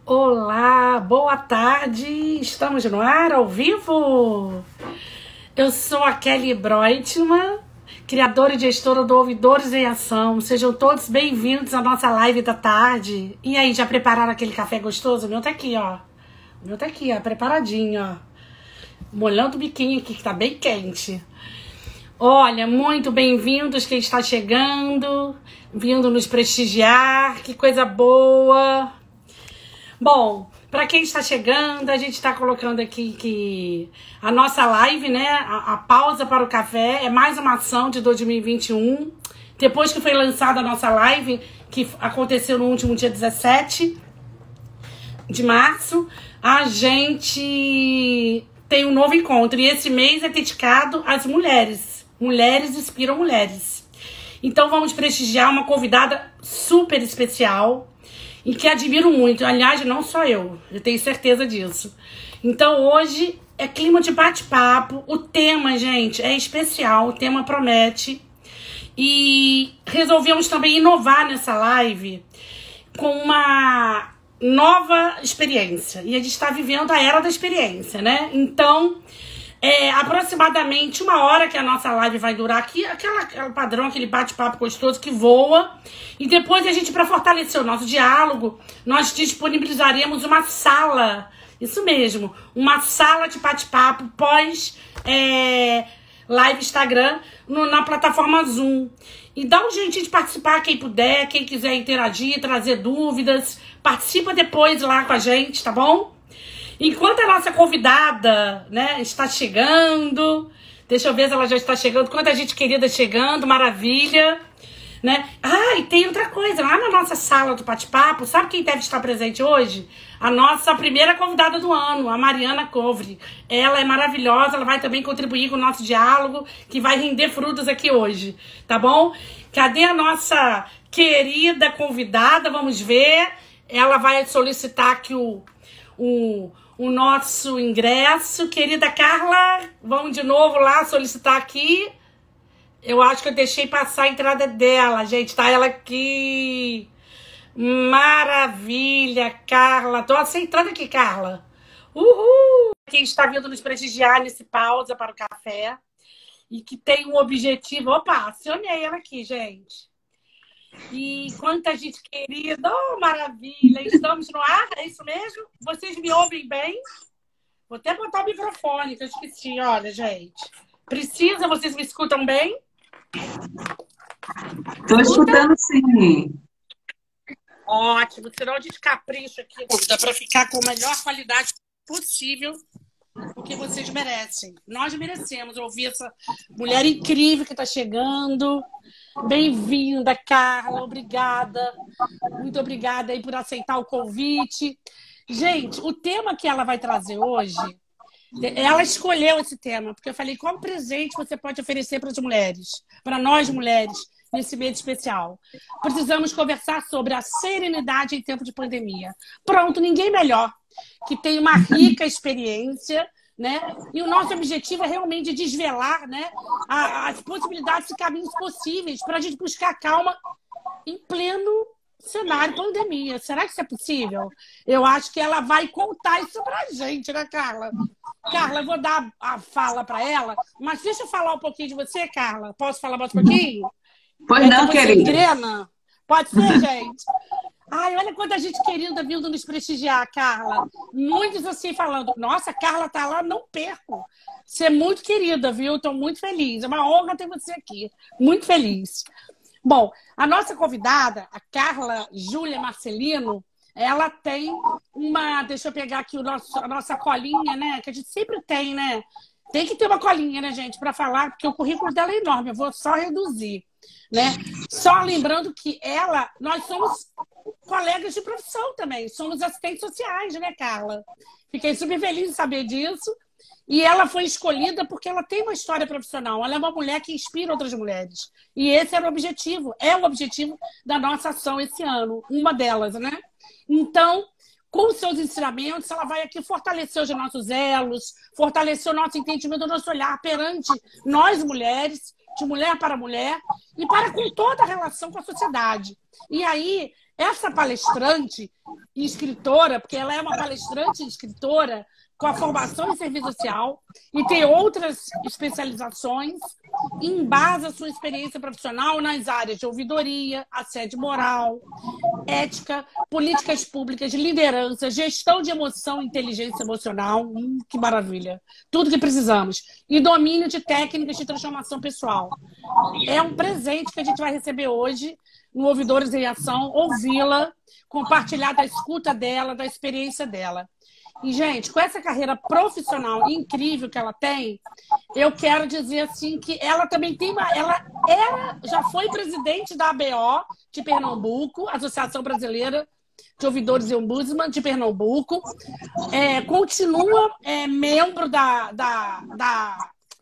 Olá, boa tarde. Estamos no ar, ao vivo. Eu sou a Kelly Breutmann, criadora e gestora do Ouvidores em Ação. Sejam todos bem-vindos à nossa live da tarde. E aí, já prepararam aquele café gostoso? O meu tá aqui, ó. O meu tá aqui, ó, preparadinho, ó. Molhando o biquinho aqui, que tá bem quente. Olha, muito bem-vindos quem está chegando, vindo nos prestigiar, que coisa boa. Bom, para quem está chegando, a gente está colocando aqui que a nossa live, né, a pausa para o café, é mais uma ação de 2021. Depois que foi lançada a nossa live, que aconteceu no último dia 17 de março, a gente tem um novo encontro. E esse mês é dedicado às mulheres. Mulheres inspiram mulheres. Então vamos prestigiar uma convidada super especial e que admiro muito. Aliás, não só eu tenho certeza disso. Então hoje é clima de bate-papo. O tema, gente, é especial, o tema promete. E resolvemos também inovar nessa live com uma nova experiência. E a gente está vivendo a era da experiência, né? Então, aproximadamente 1 hora que a nossa live vai durar aqui, aquele padrão, aquele bate-papo gostoso que voa. E depois a gente, para fortalecer o nosso diálogo, nós disponibilizaremos uma sala, isso mesmo, uma sala de bate-papo pós live Instagram na plataforma Zoom. E dá um jeitinho de participar quem puder, quem quiser interagir, trazer dúvidas, participa depois lá com a gente, tá bom? Enquanto a nossa convidada, né, está chegando, deixa eu ver se ela já está chegando, quanta gente querida chegando, maravilha, né? Ah, e tem outra coisa, lá na nossa sala do bate-papo, sabe quem deve estar presente hoje? A nossa primeira convidada do ano, a Mariana Covre. Ela é maravilhosa, ela vai também contribuir com o nosso diálogo, que vai render frutos aqui hoje, tá bom? Cadê a nossa querida convidada? Vamos ver. Ela vai solicitar aqui o nosso ingresso. Querida Carla, vamos de novo lá solicitar aqui. Eu acho que eu deixei passar a entrada dela, gente. Tá ela aqui. Maravilha, Carla. Tô aceitando aqui, Carla. Uhul! Quem está vindo nos prestigiar nesse pausa para o café e que tem um objetivo. Opa, acionei ela aqui, gente. E quanta gente querida, oh, maravilha, estamos no ar, é isso mesmo? Vocês me ouvem bem? Vou até botar o microfone, que eu esqueci, olha, gente. Precisa, vocês me escutam bem? Estou escutando sim. Ótimo, senão a gente capricha aqui, dá para ficar com a melhor qualidade possível, porque vocês merecem. Nós merecemos ouvir essa mulher incrível que está chegando. Bem-vinda, Carla, obrigada. Muito obrigada aí por aceitar o convite. Gente, o tema que ela vai trazer hoje, ela escolheu esse tema, porque eu falei, qual presente você pode oferecer para as mulheres, para nós mulheres, nesse mês especial? Precisamos conversar sobre a serenidade em tempo de pandemia. Pronto, ninguém melhor, que tem uma rica experiência, né? E o nosso objetivo é realmente desvelar, né, as possibilidades e caminhos possíveis para a gente buscar calma em pleno cenário pandemia. Será que isso é possível? Eu acho que ela vai contar isso para a gente, né, Carla? Carla, eu vou dar a fala para ela, mas deixa eu falar um pouquinho de você, Carla. Posso falar mais um pouquinho? Pois não, querida. Pode ser, gente? Ai, olha quanta gente querida vindo nos prestigiar, Carla. Muitos assim falando, nossa, a Carla tá lá, não perco. Você é muito querida, viu? Estou muito feliz. É uma honra ter você aqui. Muito feliz. Bom, a nossa convidada, a Carla Júlia Marcelino, ela tem uma... Deixa eu pegar aqui a nossa colinha, né? Que a gente sempre tem, né? Tem que ter uma colinha, né, gente? Para falar, porque o currículo dela é enorme. Eu vou só reduzir, né? Só lembrando que nós somos colegas de profissão também. Somos assistentes sociais, né, Carla? Fiquei super feliz de saber disso. E ela foi escolhida porque ela tem uma história profissional. Ela é uma mulher que inspira outras mulheres. E esse era o objetivo. É o objetivo da nossa ação esse ano. Uma delas, né? Então, com os seus ensinamentos, ela vai aqui fortalecer os nossos elos, fortalecer o nosso entendimento, o nosso olhar perante nós mulheres, de mulher para mulher, e para com toda a relação com a sociedade. E aí, essa palestrante e escritora, porque ela é uma palestrante e escritora com a formação em serviço social e tem outras especializações e embasa a sua experiência profissional nas áreas de ouvidoria, assédio moral, ética, políticas públicas, liderança, gestão de emoção e inteligência emocional. Que maravilha! Tudo que precisamos. E domínio de técnicas de transformação pessoal. É um presente que a gente vai receber hoje no Ouvidores em Ação, ouvi-la, compartilhar da escuta dela, da experiência dela. E, gente, com essa carreira profissional incrível que ela tem, eu quero dizer assim que ela também tem uma. Ela já foi presidente da ABO de Pernambuco, Associação Brasileira de Ouvidores e Ombudsman de Pernambuco. Continua membro da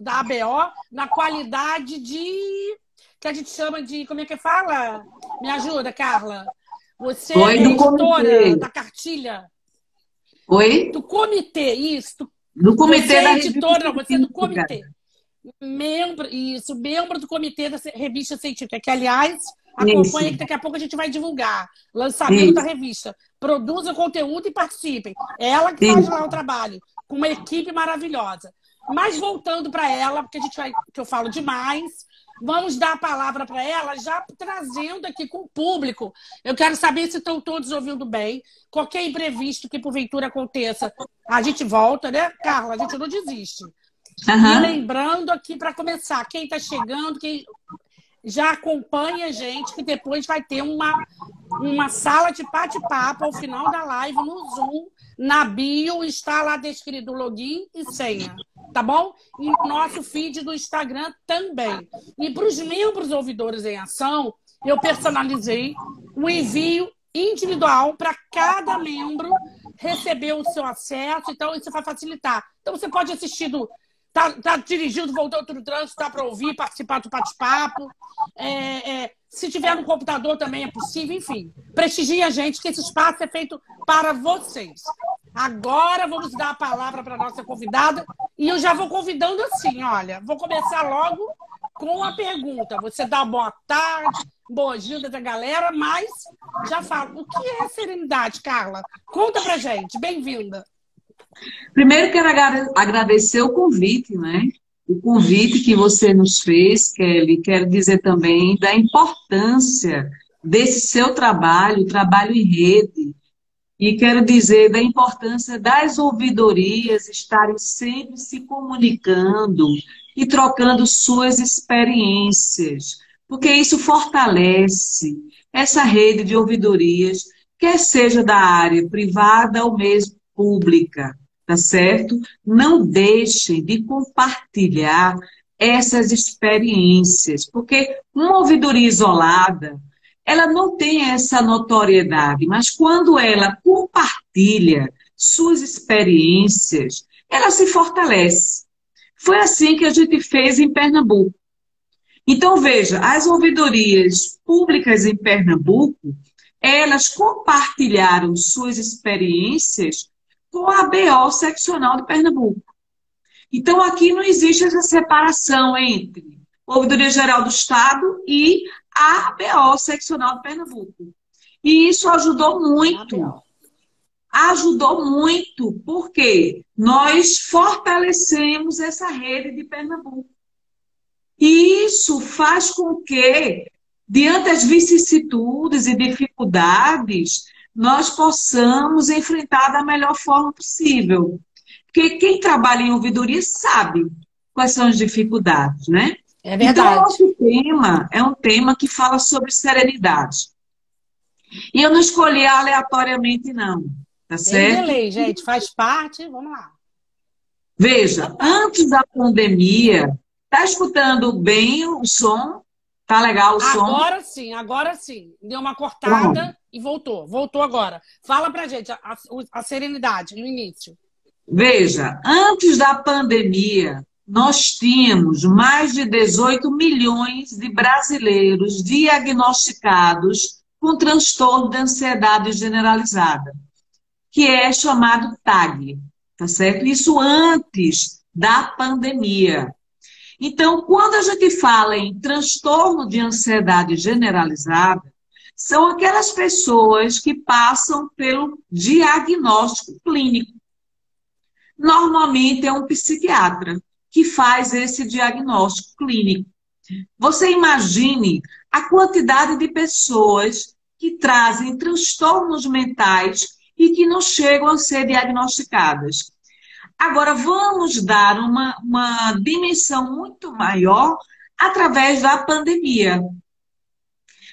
ABO na qualidade de. Que a gente chama de. Como é que fala? Me ajuda, Carla. Você é editora da cartilha. Oi? Do comitê, isso. Do comitê você da é editora, revista você é do comitê. Membro do comitê da revista científica, que, aliás, acompanha que daqui a pouco a gente vai divulgar. Lançamento da revista. Produza conteúdo e participem. É ela que faz lá o trabalho, com uma equipe maravilhosa. Mas voltando para ela, porque que eu falo demais, vamos dar a palavra para ela, já trazendo aqui com o público. Eu quero saber se estão todos ouvindo bem. Qualquer imprevisto que porventura aconteça, a gente volta, né, Carla? A gente não desiste. E lembrando aqui, para começar, quem está chegando, quem já acompanha a gente, que depois vai ter uma sala de bate-papo ao final da live no Zoom. Na bio está lá descrito o login e senha, tá bom? E no nosso feed do Instagram também. E para os membros ouvidores em ação, eu personalizei um envio individual para cada membro receber o seu acesso, então isso vai facilitar. Então você pode assistir tá dirigindo, voltando do trânsito, tá para ouvir, participar do bate-papo. Se tiver no computador também é possível, enfim. Prestigie a gente, que esse espaço é feito para vocês. Agora vamos dar a palavra para a nossa convidada e eu já vou convidando assim, olha, vou começar logo com a pergunta. Você dá boa tarde, boas-vindas da galera, mas já falo, o que é serenidade, Carla? Conta pra gente, bem-vinda. Primeiro quero agradecer o convite, né? O convite que você nos fez, Kelly. Quero dizer também da importância desse seu trabalho em rede. E quero dizer da importância das ouvidorias estarem sempre se comunicando e trocando suas experiências, porque isso fortalece essa rede de ouvidorias, quer seja da área privada ou mesmo pública, tá certo? Não deixem de compartilhar essas experiências, porque uma ouvidoria isolada, ela não tem essa notoriedade, mas quando ela compartilha suas experiências, ela se fortalece. Foi assim que a gente fez em Pernambuco. Então, veja, as ouvidorias públicas em Pernambuco, elas compartilharam suas experiências com a ABO seccional de Pernambuco. Então, aqui não existe essa separação entre a Ouvidoria Geral do Estado e a ABO seccional de Pernambuco. E isso ajudou muito. Ajudou muito, porque nós fortalecemos essa rede de Pernambuco. E isso faz com que, diante das vicissitudes e dificuldades, nós possamos enfrentar da melhor forma possível. Porque quem trabalha em ouvidoria sabe quais são as dificuldades, né? É verdade. Então, o nosso tema é um tema que fala sobre serenidade. E eu não escolhi aleatoriamente, não. Tá certo? Tem delay, gente. Faz parte. Vamos lá. Veja, antes da pandemia, tá escutando bem o som? Tá legal o som? Agora sim. Deu uma cortada e voltou. Voltou agora. Fala pra gente a serenidade no início. Veja, antes da pandemia, nós tínhamos mais de 18 milhões de brasileiros diagnosticados com transtorno de ansiedade generalizada, que é chamado TAG, tá certo? Isso antes da pandemia. Então, quando a gente fala em transtorno de ansiedade generalizada, são aquelas pessoas que passam pelo diagnóstico clínico. Normalmente é um psiquiatra que faz esse diagnóstico clínico. Você imagine a quantidade de pessoas que trazem transtornos mentais e que não chegam a ser diagnosticadas. Agora, vamos dar uma dimensão muito maior através da pandemia.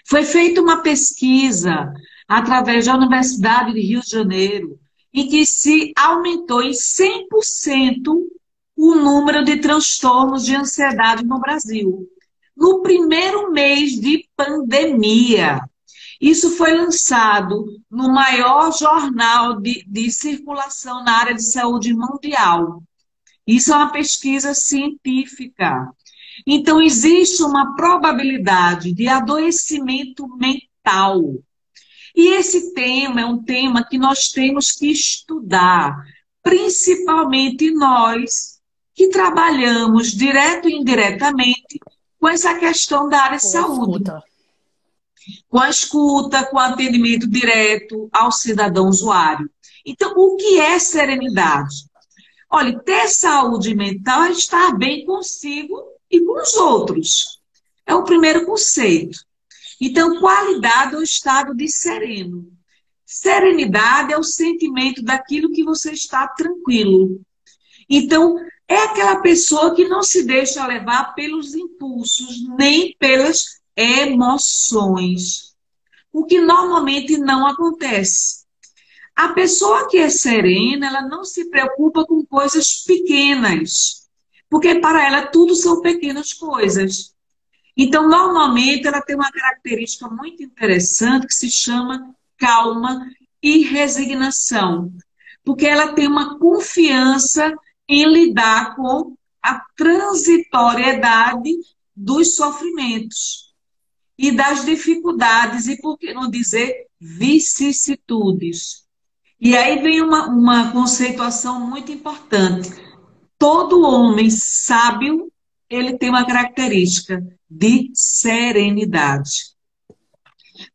Foi feita uma pesquisa através da Universidade de Rio de Janeiro, em que se aumentou em 100% o número de transtornos de ansiedade no Brasil. No primeiro mês de pandemia. Isso foi lançado no maior jornal de circulação na área de saúde mundial. Isso é uma pesquisa científica. Então, existe uma probabilidade de adoecimento mental. E esse tema é um tema que nós temos que estudar, principalmente nós que trabalhamos direto e indiretamente com essa questão da área de saúde. Com a escuta, com o atendimento direto ao cidadão usuário. Então, o que é serenidade? Olha, ter saúde mental é estar bem consigo e com os outros. É o primeiro conceito. Então, qualidade é o estado de sereno. Serenidade é o sentimento daquilo que você está tranquilo. Então, é aquela pessoa que não se deixa levar pelos impulsos, nem pelas emoções. O que normalmente não acontece. A pessoa que é serena, ela não se preocupa com coisas pequenas, porque para ela tudo são pequenas coisas. Então, normalmente, ela tem uma característica muito interessante que se chama calma e resignação, porque ela tem uma confiança em lidar com a transitoriedade dos sofrimentos e das dificuldades, e por que não dizer vicissitudes. E aí vem uma conceituação muito importante. Todo homem sábio, ele tem uma característica de serenidade.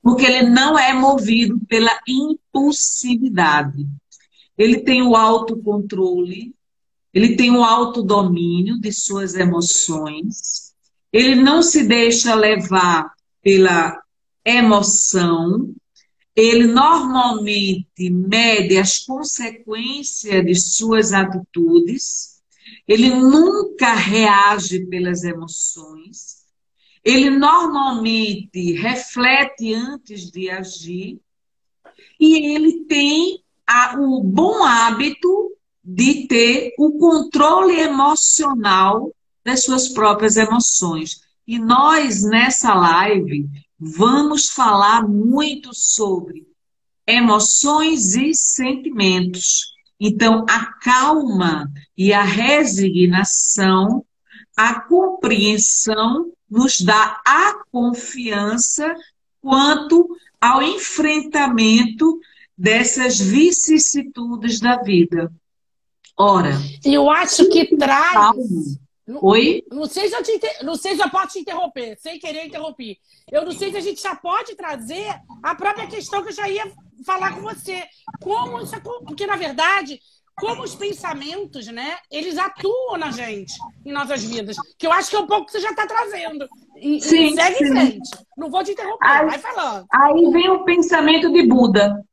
Porque ele não é movido pela impulsividade. Ele tem o autocontrole, ele tem o autodomínio de suas emoções, ele não se deixa levar pela emoção, ele normalmente mede as consequências de suas atitudes, ele nunca reage pelas emoções, ele normalmente reflete antes de agir e ele tem o bom hábito de ter o controle emocional das suas próprias emoções. E nós, nessa live, vamos falar muito sobre emoções e sentimentos. Então, a calma e a resignação, a compreensão, nos dá a confiança quanto ao enfrentamento dessas vicissitudes da vida. Ora, eu acho que traz. Oi? Não sei se eu posso te interromper, sem querer interromper. Eu não sei se a gente já pode trazer a própria questão que eu já ia falar com você. Porque, na verdade, como os pensamentos, né, eles atuam na gente, em nossas vidas. Que eu acho que é um pouco que você já está trazendo. Sim, segue sim. em frente. Não vou te interromper, vai falando. Aí vem o pensamento de Buda.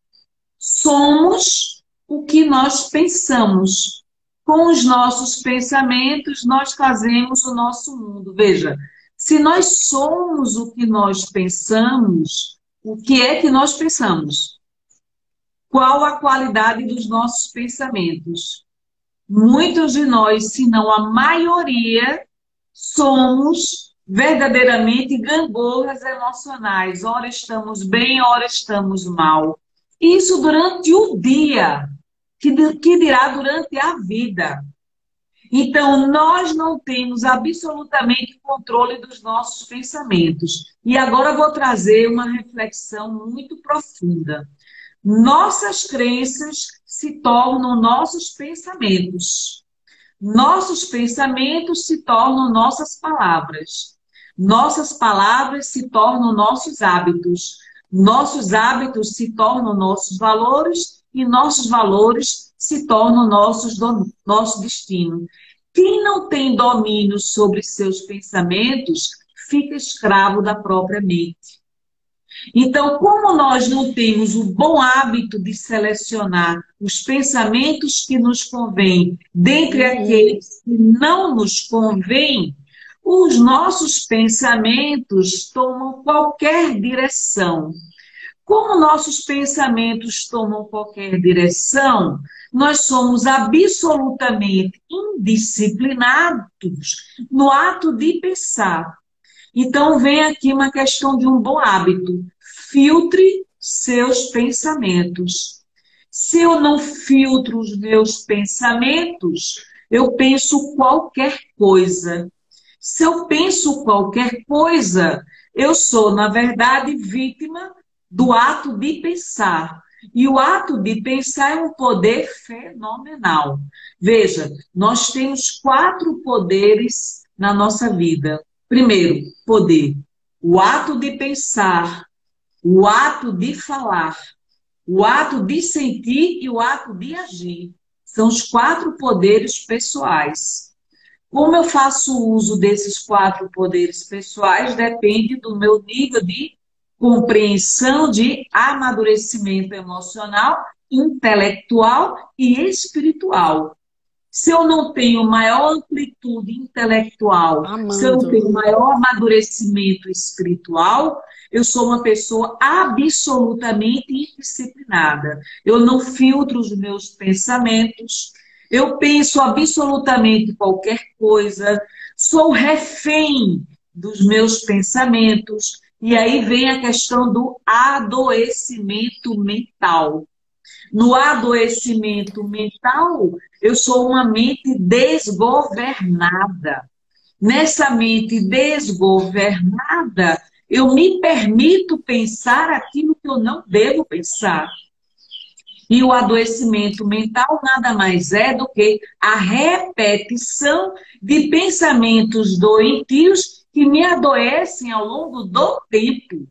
Somos o que nós pensamos. Com os nossos pensamentos, nós fazemos o nosso mundo. Veja, se nós somos o que nós pensamos, o que é que nós pensamos? Qual a qualidade dos nossos pensamentos? Muitos de nós, se não a maioria, somos verdadeiramente gangorras emocionais. Ora estamos bem, ora estamos mal. Isso durante o dia. Que dirá durante a vida. Então, nós não temos absolutamente controle dos nossos pensamentos. E agora vou trazer uma reflexão muito profunda. Nossas crenças se tornam nossos pensamentos. Nossos pensamentos se tornam nossas palavras. Nossas palavras se tornam nossos hábitos. Nossos hábitos se tornam nossos valores e nossos valores se tornam nosso destino. Quem não tem domínio sobre seus pensamentos fica escravo da própria mente. Então, como nós não temos o bom hábito de selecionar os pensamentos que nos convêm dentre aqueles que não nos convêm, os nossos pensamentos tomam qualquer direção. Como nossos pensamentos tomam qualquer direção, nós somos absolutamente indisciplinados no ato de pensar. Então, vem aqui uma questão de um bom hábito. Filtre seus pensamentos. Se eu não filtro os meus pensamentos, eu penso qualquer coisa. Se eu penso qualquer coisa, eu sou, na verdade, vítima do ato de pensar. E o ato de pensar é um poder fenomenal. Veja, nós temos 4 poderes na nossa vida. Primeiro, poder. O ato de pensar, o ato de falar, o ato de sentir e o ato de agir. São os 4 poderes pessoais. Como eu faço uso desses 4 poderes pessoais depende do meu nível de compreensão, de amadurecimento emocional, intelectual e espiritual. Se eu não tenho maior amplitude intelectual, se eu não tenho maior amadurecimento espiritual, eu sou uma pessoa absolutamente indisciplinada. Eu não filtro os meus pensamentos, eu penso absolutamente qualquer coisa, sou refém dos meus pensamentos, e aí vem a questão do adoecimento mental. No adoecimento mental, eu sou uma mente desgovernada. Nessa mente desgovernada, eu me permito pensar aquilo que eu não devo pensar. E o adoecimento mental nada mais é do que a repetição de pensamentos doentios que me adoecem ao longo do tempo.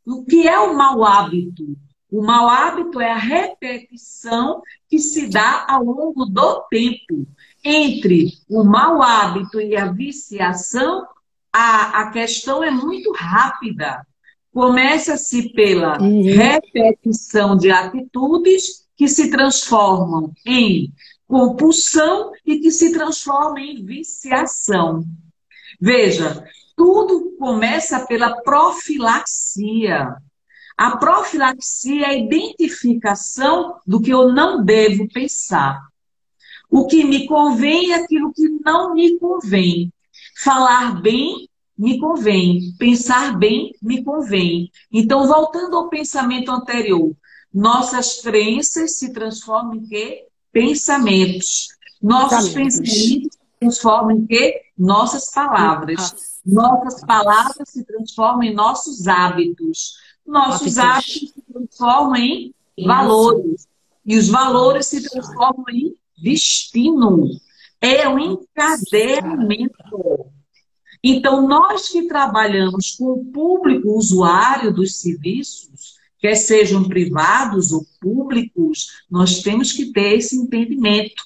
O que é o mau hábito? O mau hábito é a repetição que se dá ao longo do tempo. Entre o mau hábito e a viciação, a questão é muito rápida. Começa-se pela repetição de atitudes que se transformam em compulsão e que se transformam em viciação. Veja, tudo começa pela profilaxia. A profilaxia é a identificação do que eu não devo pensar. O que me convém é aquilo que não me convém. Falar bem me convém, pensar bem me convém. Então, voltando ao pensamento anterior, nossas crenças se transformam em quê? Pensamentos. Nossos pensamentos se transformam em quê? Nossas palavras. Nossas palavras se transformam em nossos hábitos. Nossos hábitos se transformam em valores. E os valores se transformam em destino. É um encadeamento. Então, nós que trabalhamos com o público usuário dos serviços, quer sejam privados ou públicos, nós temos que ter esse entendimento.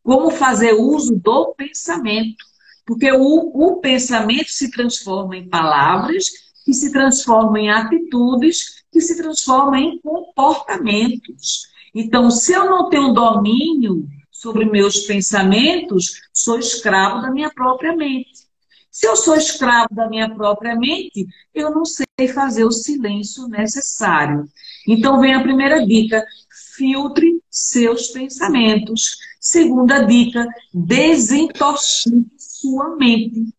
Como fazer uso do pensamento. Porque o pensamento se transforma em palavras, que se transformam em atitudes, que se transformam em comportamentos. Então, se eu não tenho domínio sobre meus pensamentos, sou escravo da minha própria mente. Se eu sou escravo da minha própria mente, eu não sei fazer o silêncio necessário. Então, vem a primeira dica: filtre seus pensamentos. Segunda dica: desintoxique sua mente.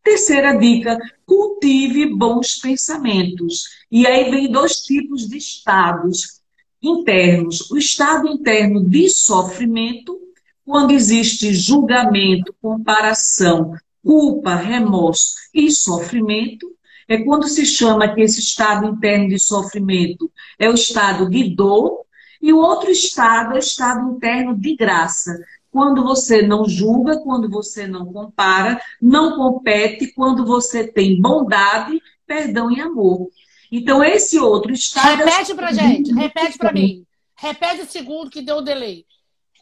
Terceira dica: cultive bons pensamentos. E aí vem 2 tipos de estados internos. O estado interno de sofrimento, quando existe julgamento, comparação, culpa, remorso e sofrimento. É quando se chama que esse estado interno de sofrimento é o estado de dor. E o outro estado é o estado interno de graça. Quando você não julga, quando você não compara, não compete, quando você tem bondade, perdão e amor. Então, esse outro estado... Repete pra gente, repete pra mim. Repete o segundo que deu o delay.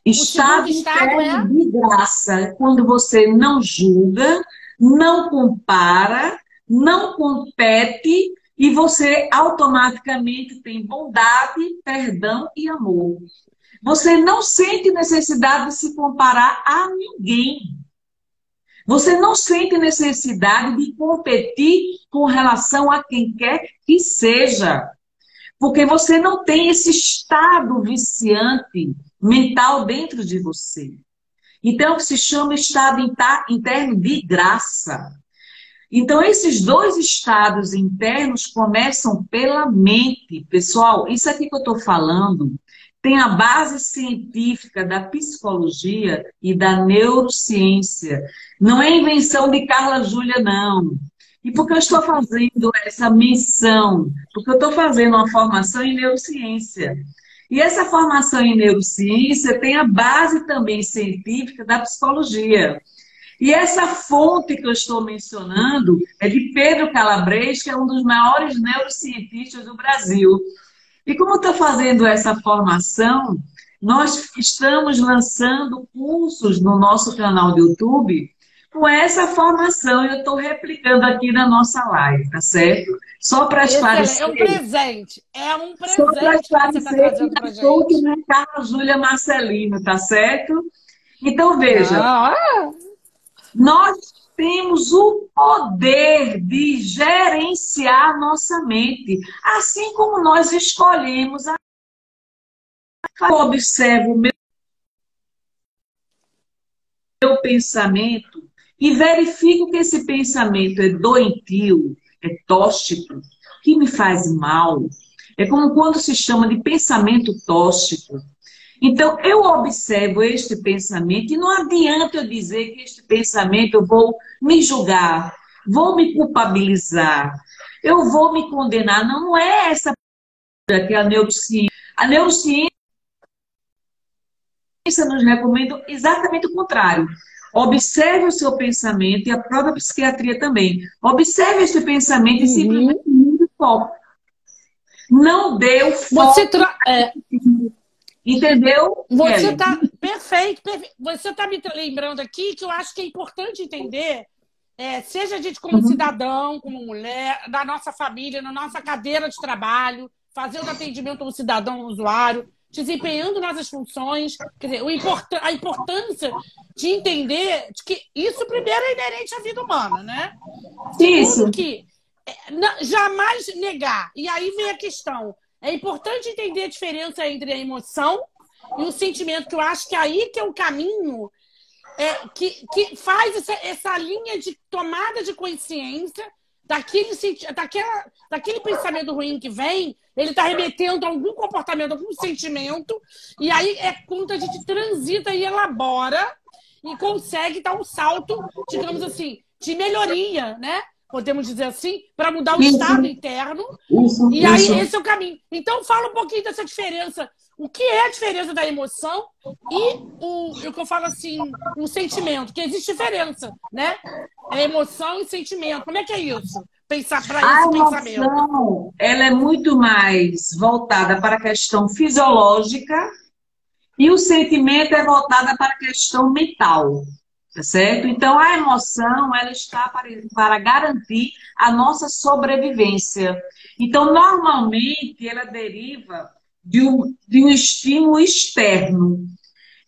O Estado segundo estado é... interno de graça, quando você não julga, não compara, não compete e você automaticamente tem bondade, perdão e amor. Você não sente necessidade de se comparar a ninguém. Você não sente necessidade de competir com relação a quem quer que seja. Porque você não tem esse estado viciante mental dentro de você. Então, é o que se chama estado interno de graça. Então, esses dois estados internos começam pela mente. Pessoal, isso aqui que eu estou falando tem a base científica da psicologia e da neurociência. Não é invenção de Carla Júlia, não. E por que eu estou fazendo essa menção? Porque eu estou fazendo uma formação em neurociência. E essa formação em neurociência tem a base também científica da psicologia. E essa fonte que eu estou mencionando é de Pedro Calabres, que é um dos maiores neurocientistas do Brasil. E como eu estou fazendo essa formação, nós estamos lançando cursos no nosso canal do YouTube com essa formação. Eu estou replicando aqui na nossa live, tá certo? Só para esclarecer. É um presente. É um Só para presente que você está esclarecer trazendo que pra a fonte gente. não é Carla Júlia Marcelino, tá certo? Então, veja. Não. Nós temos o poder de gerenciar nossa mente, assim como nós escolhemos. Eu observo o meu pensamento e verifico que esse pensamento é doentio, é tóxico, que me faz mal. É como quando se chama de pensamento tóxico. Então, eu observo este pensamento e não adianta eu dizer que este pensamento eu vou me julgar, vou me culpabilizar, eu vou me condenar. Não é essa que é a neurociência. A neurociência nos recomenda exatamente o contrário. Observe o seu pensamento e a própria psiquiatria também. Observe esse pensamento e simplesmente mude o foco. Não dê o foco. Entendeu? Você está perfeito, perfeito. Você está me lembrando aqui que eu acho que é importante entender, seja a gente como cidadão, como mulher, da nossa família, na nossa cadeira de trabalho, fazendo atendimento ao cidadão, ao usuário, desempenhando nossas funções. Quer dizer, a importância de entender de que isso primeiro é inerente à vida humana, né? Segundo, que jamais negar. E aí vem a questão. É importante entender a diferença entre a emoção e o sentimento, que eu acho que é aí que é o caminho que faz essa linha de tomada de consciência daquele pensamento ruim que vem, ele está remetendo a algum comportamento, algum sentimento, e aí é quando a gente transita e elabora e consegue dar um salto, digamos assim, de melhoria, né? Podemos dizer assim, para mudar o estado interno. E aí, esse é o caminho. Então, fala um pouquinho dessa diferença. O que é a diferença da emoção e o que eu falo assim, o sentimento? Que existe diferença, né? É emoção e sentimento. Como é que é isso? Pensar para esse pensamento. A emoção, ela é muito mais voltada para a questão fisiológica e o sentimento é voltada para a questão mental. Tá certo? Então, a emoção, ela está para garantir a nossa sobrevivência. Então, normalmente, ela deriva de um estímulo externo.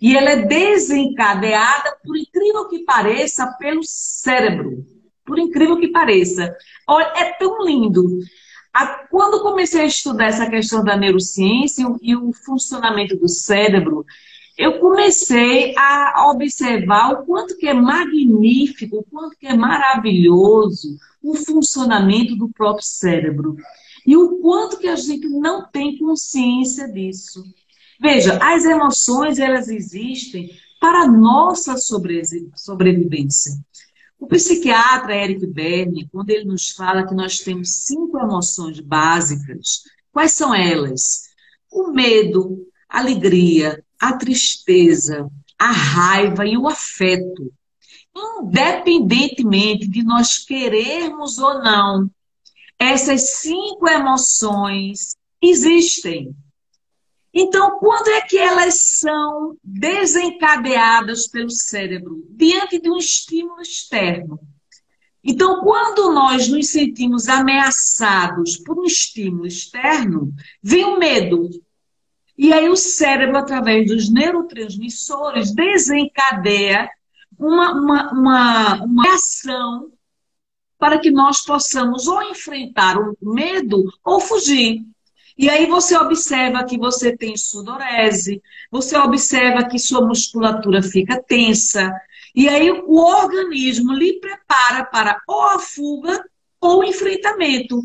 E ela é desencadeada, por incrível que pareça, pelo cérebro. Por incrível que pareça. Olha, é tão lindo. Quando comecei a estudar essa questão da neurociência e o funcionamento do cérebro, eu comecei a observar o quanto que é magnífico, o quanto que é maravilhoso o funcionamento do próprio cérebro. E o quanto que a gente não tem consciência disso. Veja, as emoções, elas existem para a nossa sobrevivência. O psiquiatra Eric Berne, quando ele nos fala que nós temos 5 emoções básicas, quais são elas? O medo, a alegria, a tristeza, a raiva e o afeto. Independentemente de nós querermos ou não, essas 5 emoções existem. Então, quando é que elas são desencadeadas pelo cérebro? Diante de um estímulo externo. Então, quando nós nos sentimos ameaçados por um estímulo externo, vem o medo. E aí o cérebro, através dos neurotransmissores, desencadeia uma reação para que nós possamos ou enfrentar o medo ou fugir. E aí você observa que você tem sudorese, você observa que sua musculatura fica tensa, e aí o organismo lhe prepara para ou a fuga ou o enfrentamento.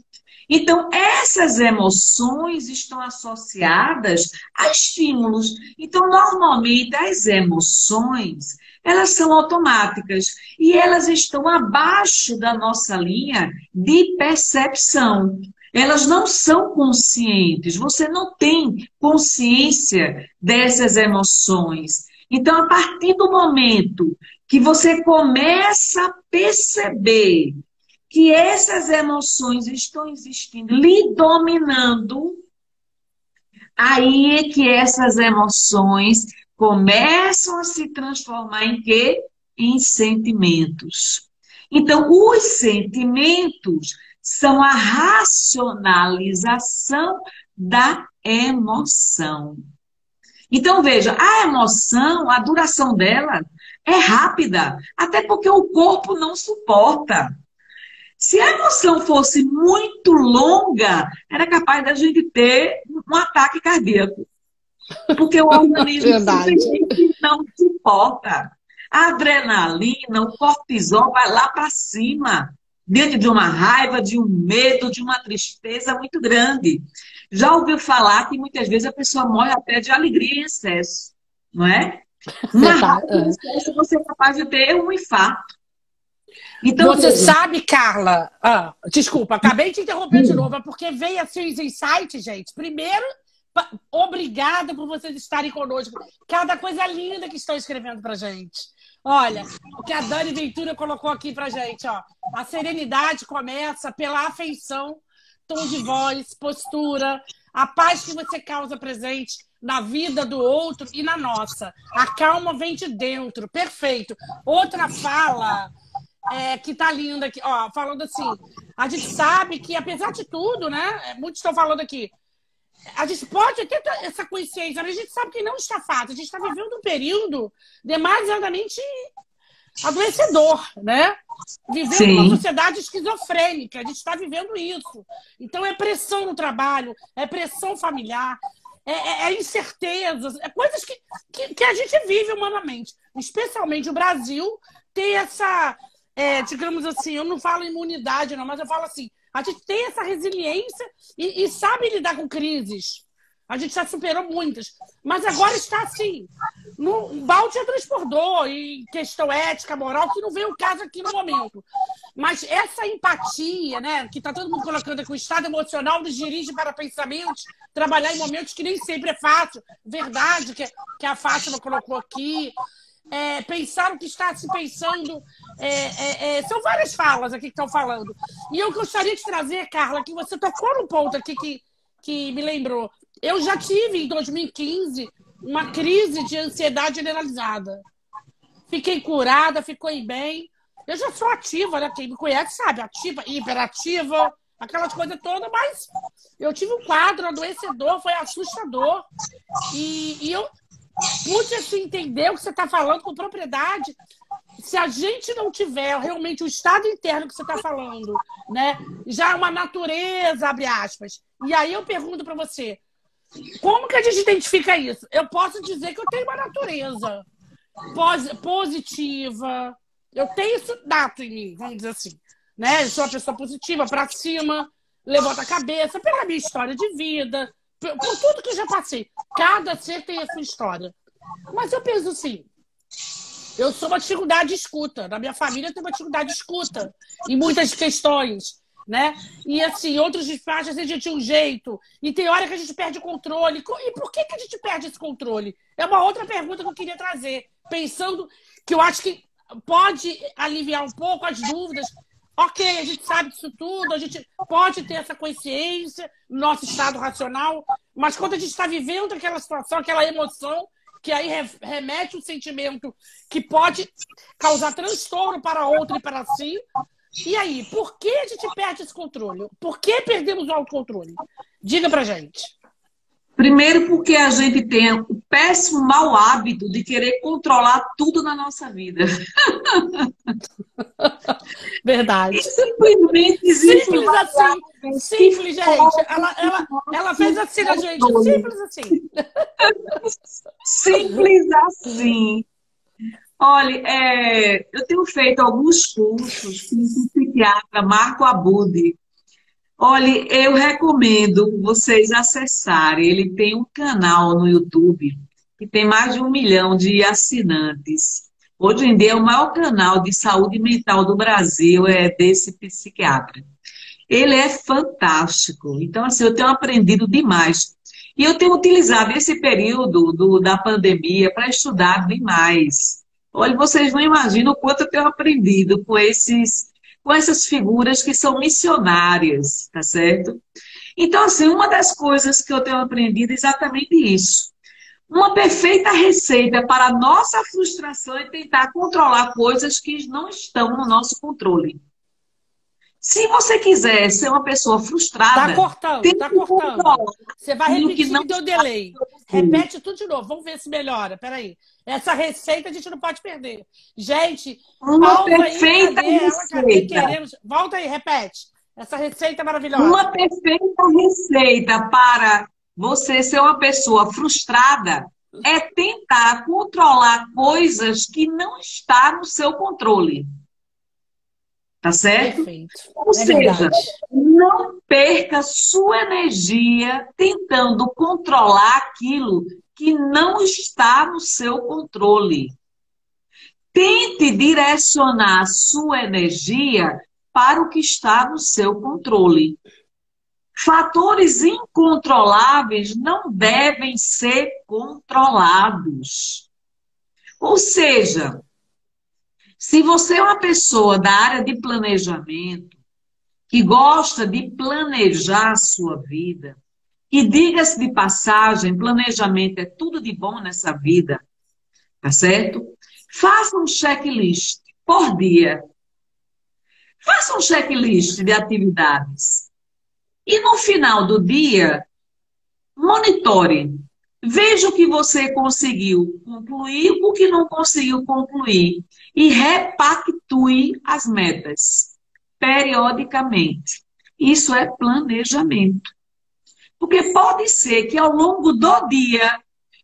Então, essas emoções estão associadas a estímulos. Então, normalmente, as emoções, elas são automáticas e elas estão abaixo da nossa linha de percepção. Elas não são conscientes, você não tem consciência dessas emoções. Então, a partir do momento que você começa a perceber que essas emoções estão existindo, lhe dominando, aí é que essas emoções começam a se transformar em quê? Em sentimentos. Então, os sentimentos são a racionalização da emoção. Então, veja, a emoção, a duração dela é rápida, até porque o corpo não suporta. Se a emoção fosse muito longa, era capaz da gente ter um ataque cardíaco. Porque o organismo simplesmente não suporta. A adrenalina, o cortisol vai lá para cima, diante de uma raiva, de um medo, de uma tristeza muito grande. Já ouviu falar que muitas vezes a pessoa morre até de alegria em excesso, não é? Uma raiva em excesso, você é capaz de ter um infarto. Então, você sabe, Carla... desculpa, acabei de interromper de novo, é porque veio assim os insights, gente. Primeiro, obrigada por vocês estarem conosco. Cada coisa linda que estão escrevendo pra gente. Olha, o que a Dani Ventura colocou aqui pra gente, ó. A serenidade começa pela afeição, tom de voz, postura, a paz que você causa presente na vida do outro e na nossa. A calma vem de dentro. Perfeito. Outra fala... que tá linda aqui, ó, falando assim, a gente sabe que, apesar de tudo, né, muitos estão falando aqui, a gente pode ter essa consciência, mas a gente sabe que não está fácil, a gente está vivendo um período demasiadamente adoecedor, né? Vivendo uma sociedade esquizofrênica, a gente está vivendo isso. Então é pressão no trabalho, é pressão familiar, é incertezas, é coisas que a gente vive humanamente, especialmente o Brasil tem essa... digamos assim, eu não falo imunidade, não, mas eu falo assim, a gente tem essa resiliência e sabe lidar com crises. A gente já superou muitas. Mas agora está assim, no balde já transbordou em questão ética, moral, que não vem o caso aqui no momento. Mas essa empatia, né, que está todo mundo colocando aqui, o estado emocional nos dirige para pensamentos, trabalhar em momentos que nem sempre é fácil. Verdade, que a Fátima colocou aqui. Pensar o que está se pensando. São várias falas aqui que estão falando. E eu gostaria de trazer, Carla, que você tocou num ponto aqui que me lembrou. Eu já tive, em 2015, uma crise de ansiedade generalizada. Fiquei curada, fiquei bem. Eu já sou ativa, né? Quem me conhece sabe, ativa, hiperativa, aquelas coisas todas, mas eu tive um quadro adoecedor, foi assustador. E eu pude assim, entender o que você está falando com propriedade. Se a gente não tiver realmente o estado interno que você está falando, né? Já é uma natureza, abre aspas. E aí eu pergunto para você, como que a gente identifica isso? Eu posso dizer que eu tenho uma natureza positiva. Eu tenho isso nato em mim, vamos dizer assim. Né? Eu sou uma pessoa positiva, para cima, levanta a cabeça, pela minha história de vida, por tudo que eu já passei. Cada ser tem a sua história. Mas eu penso assim, eu sou uma dificuldade de escuta. Na minha família tem uma dificuldade de escuta em muitas questões, né? E assim, outros despachos a gente tinha um jeito. E tem hora que a gente perde o controle. E por que a gente perde esse controle? É uma outra pergunta que eu queria trazer. Pensando que eu acho que pode aliviar um pouco as dúvidas. Ok, a gente sabe disso tudo, a gente pode ter essa consciência no nosso estado racional, mas quando a gente está vivendo aquela situação, aquela emoção, que aí remete um sentimento que pode causar transtorno para outro e para si. E aí, por que a gente perde esse controle? Por que perdemos o autocontrole? Diga pra gente. Primeiro, porque a gente tem o péssimo mau hábito de querer controlar tudo na nossa vida. Verdade. E simplesmente existe Simples assim. Simples, gente. Ela fez assim na gente. Simples assim. Simples assim. Olha, eu tenho feito alguns cursos com o psiquiatra Marco Abud. Olha, eu recomendo vocês acessarem. Ele tem um canal no YouTube que tem mais de 1 milhão de assinantes. Hoje em dia, é o maior canal de saúde mental do Brasil é desse psiquiatra. Ele é fantástico. Então, assim, eu tenho aprendido demais. E eu tenho utilizado esse período da pandemia para estudar demais. Olha, vocês não imaginam o quanto eu tenho aprendido com essas figuras que são missionárias, tá certo? Então, assim, uma das coisas que eu tenho aprendido é exatamente isso. Uma perfeita receita para a nossa frustração é tentar controlar coisas que não estão no nosso controle. Se você quiser ser uma pessoa frustrada, tá cortando. Você vai repetir que deu delay. Repete tudo de novo. Vamos ver se melhora. Peraí. Essa receita a gente não pode perder. Gente, uma perfeita receita. Volta aí, repete. Essa receita é maravilhosa. Uma perfeita receita para você ser uma pessoa frustrada é tentar controlar coisas que não estão no seu controle. Tá certo? Perfeito. Ou seja, verdade. Não perca sua energia tentando controlar aquilo que não está no seu controle. Tente direcionar sua energia para o que está no seu controle. Fatores incontroláveis não devem ser controlados. Ou seja, se você é uma pessoa da área de planejamento, que gosta de planejar a sua vida, e diga-se de passagem, planejamento é tudo de bom nessa vida, tá certo? Faça um checklist por dia. Faça um checklist de atividades. E no final do dia, monitore. Veja o que você conseguiu concluir, o que não conseguiu concluir. E repactue as metas, periodicamente. Isso é planejamento. Porque pode ser que ao longo do dia,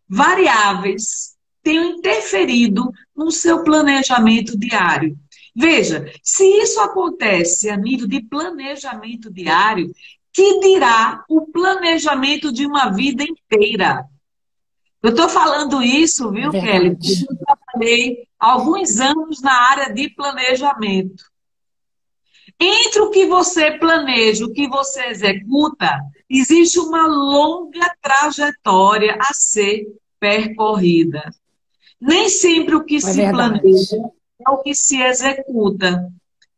variáveis tenham interferido no seu planejamento diário. Veja, se isso acontece a nível de planejamento diário, que dirá o planejamento de uma vida inteira? Eu estou falando isso, viu, Kelly? Eu trabalhei alguns anos na área de planejamento. Entre o que você planeja e o que você executa, existe uma longa trajetória a ser percorrida. Nem sempre o que se planeja é o que se executa.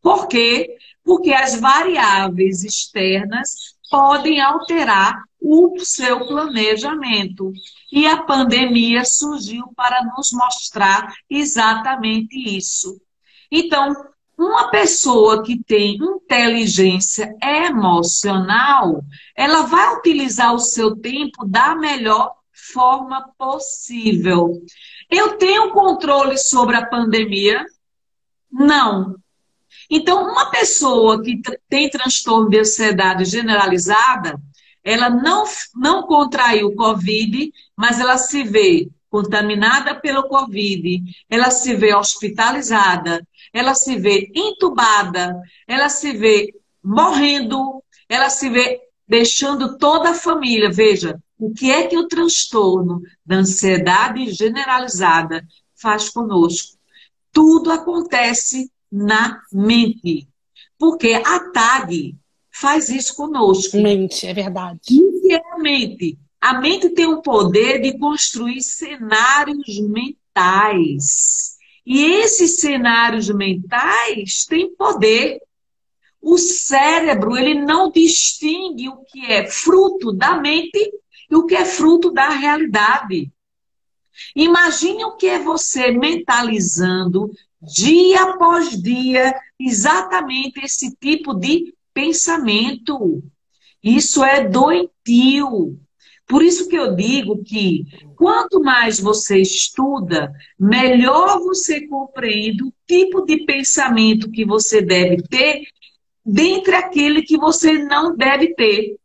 Por quê? Porque as variáveis externas podem alterar o seu planejamento. E a pandemia surgiu para nos mostrar exatamente isso. Então, uma pessoa que tem inteligência emocional, ela vai utilizar o seu tempo da melhor forma possível. Eu tenho controle sobre a pandemia? Não. Então, uma pessoa que tem transtorno de ansiedade generalizada, ela não contraiu o Covid, mas ela se vê contaminada pelo Covid, ela se vê hospitalizada, ela se vê entubada, ela se vê morrendo, ela se vê deixando toda a família. Veja, o que é que o transtorno da ansiedade generalizada faz conosco? Tudo acontece na mente. Porque a TAG faz isso conosco. Mente, é verdade. O que é a mente? A mente tem o poder de construir cenários mentais. E esses cenários mentais têm poder. O cérebro, ele não distingue o que é fruto da mente e o que é fruto da realidade. Imagine o que é você mentalizando dia após dia exatamente esse tipo de pensamento. Isso é doentio. Por isso que eu digo que quanto mais você estuda, melhor você compreende o tipo de pensamento que você deve ter dentre aquele que você não deve ter.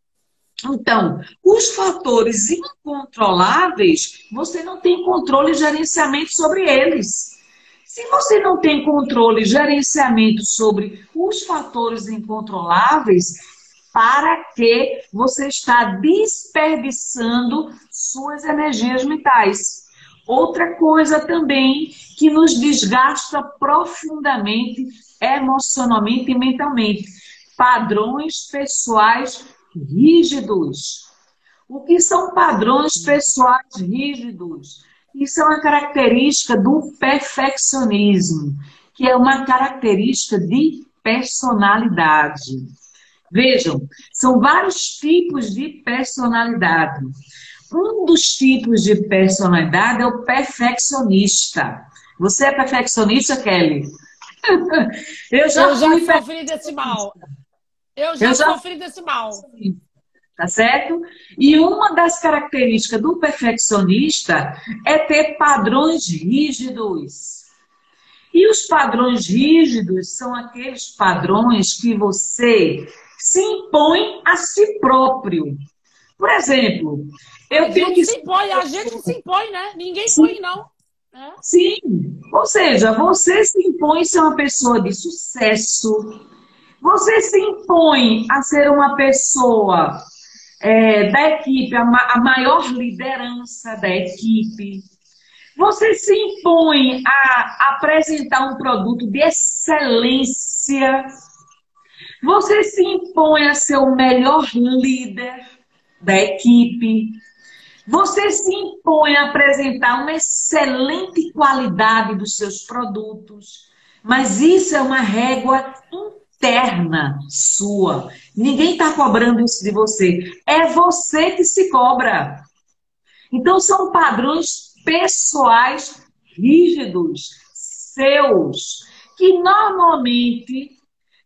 Então, os fatores incontroláveis, você não tem controle e gerenciamento sobre eles. Se você não tem controle e gerenciamento sobre os fatores incontroláveis, para que você está desperdiçando suas energias mentais? Outra coisa também que nos desgasta profundamente, emocionalmente e mentalmente, padrões pessoais rígidos. O que são padrões pessoais rígidos? Isso é uma característica do perfeccionismo, que é uma característica de personalidade. Vejam, são vários tipos de personalidade. Um dos tipos de personalidade é o perfeccionista. Você é perfeccionista, Kelly? Eu já sofri desse mal. Eu já sofri desse mal. Tá certo? E uma das características do perfeccionista é ter padrões rígidos. E os padrões rígidos são aqueles padrões que você se impõe a si próprio. Por exemplo, eu tenho que... A gente se impõe, né? Ninguém põe, não. É? Sim, ou seja, você se impõe a ser uma pessoa de sucesso, você se impõe a ser uma pessoa da equipe, a maior liderança da equipe. Você se impõe a apresentar um produto de excelência. Você se impõe a ser o melhor líder da equipe. Você se impõe a apresentar uma excelente qualidade dos seus produtos. Mas isso é uma régua interna sua. Ninguém está cobrando isso de você. É você que se cobra. Então, são padrões pessoais rígidos, seus, que normalmente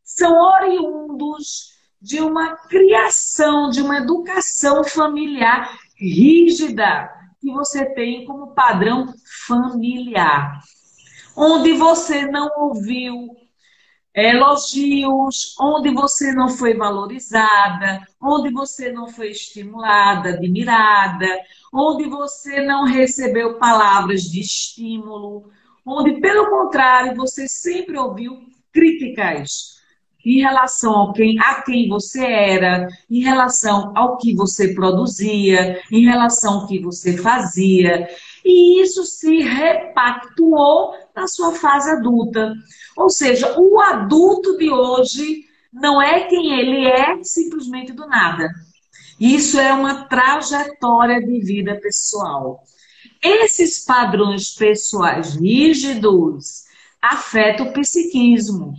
são oriundos de uma criação, de uma educação familiar rígida que você tem como padrão familiar, onde você não ouviu elogios, onde você não foi valorizada, onde você não foi estimulada, admirada, onde você não recebeu palavras de estímulo, onde, pelo contrário, você sempre ouviu críticas em relação a quem você era, em relação ao que você produzia, em relação ao que você fazia. E isso se repactuou na sua fase adulta. Ou seja, o adulto de hoje não é quem ele é simplesmente do nada. Isso é uma trajetória de vida pessoal. Esses padrões pessoais rígidos afetam o psiquismo,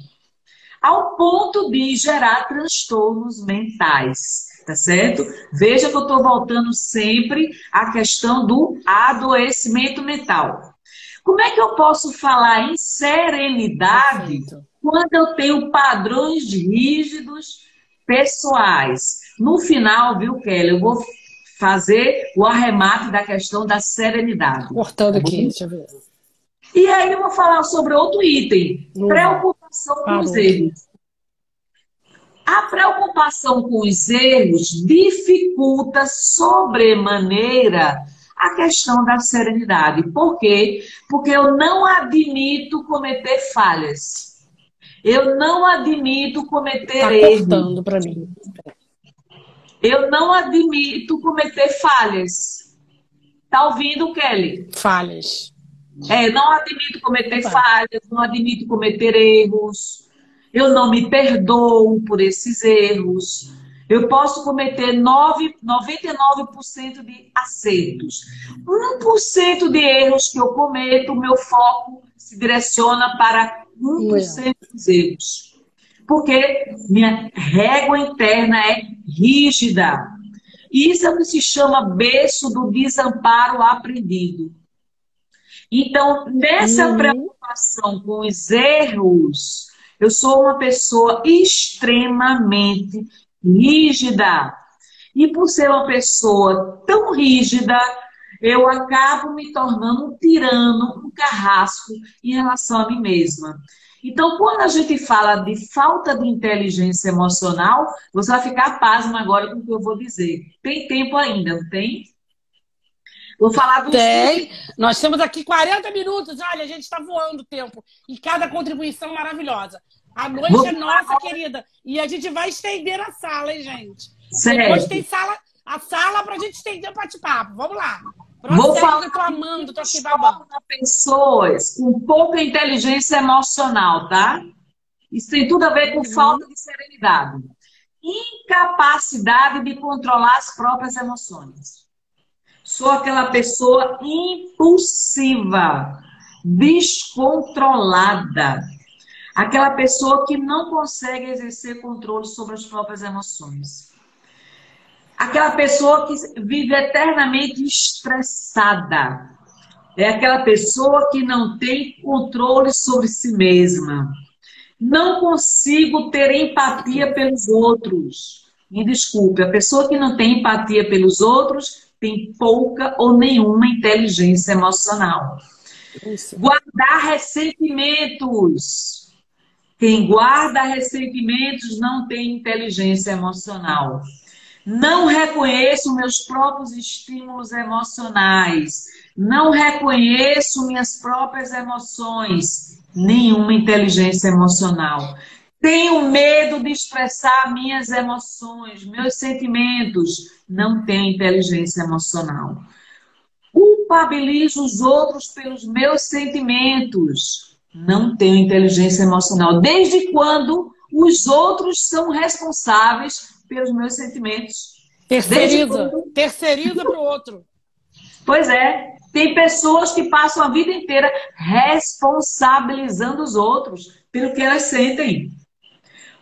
ao ponto de gerar transtornos mentais, tá certo? Veja que eu estou voltando sempre à questão do adoecimento mental. Como é que eu posso falar em serenidade quando eu tenho padrões rígidos pessoais? No final, viu, Kelly, eu vou fazer o arremate da questão da serenidade. Cortando aqui, deixa eu ver. E aí eu vou falar sobre outro item, preocupação com os erros. A preocupação com os erros dificulta sobremaneira a questão da serenidade. Por quê? Porque eu não admito cometer falhas. Eu não admito cometer erros. Tá cortando para mim. Eu não admito cometer falhas. Tá ouvindo, Kelly? Falhas. Não admito cometer falhas, não admito cometer erros. Eu não me perdoo por esses erros. Eu posso cometer 99% de acertos. 1% de erros que eu cometo, o meu foco se direciona para 1% dos erros. porque minha régua interna é rígida. Isso é o que se chama berço do desamparo aprendido. Então, nessa preocupação com os erros, eu sou uma pessoa extremamente rígida. E por ser uma pessoa tão rígida, eu acabo me tornando um tirano, um carrasco em relação a mim mesma. Então, quando a gente fala de falta de inteligência emocional, você vai ficar pasma agora com o que eu vou dizer. Tem tempo ainda, não tem? Vou falar dos... Tem. Nós temos aqui 40 minutos. Olha, a gente está voando o tempo. E cada contribuição maravilhosa. A noite é nossa, querida. E a gente vai estender a sala, hein, gente? Certo. Depois tem a sala para a gente estender o bate-papo. Vamos lá. Vou falar que eu tô amando, tô aqui babando. Pessoas com pouca inteligência emocional, tá? Isso tem tudo a ver com falta de serenidade. Incapacidade de controlar as próprias emoções. Sou aquela pessoa impulsiva, descontrolada. Aquela pessoa que não consegue exercer controle sobre as próprias emoções. Aquela pessoa que vive eternamente estressada. É aquela pessoa que não tem controle sobre si mesma. Não consigo ter empatia pelos outros. Me desculpe, a pessoa que não tem empatia pelos outros tem pouca ou nenhuma inteligência emocional. Isso. Guardar ressentimentos. Quem guarda ressentimentos não tem inteligência emocional. Não reconheço meus próprios estímulos emocionais. Não reconheço minhas próprias emoções. Nenhuma inteligência emocional. Tenho medo de expressar minhas emoções, meus sentimentos. Não tenho inteligência emocional. Culpabilizo os outros pelos meus sentimentos. Não tenho inteligência emocional. Desde quando os outros são responsáveis pelos meus sentimentos? Terceiriza para o outro. Pois é. Tem pessoas que passam a vida inteira responsabilizando os outros pelo que elas sentem.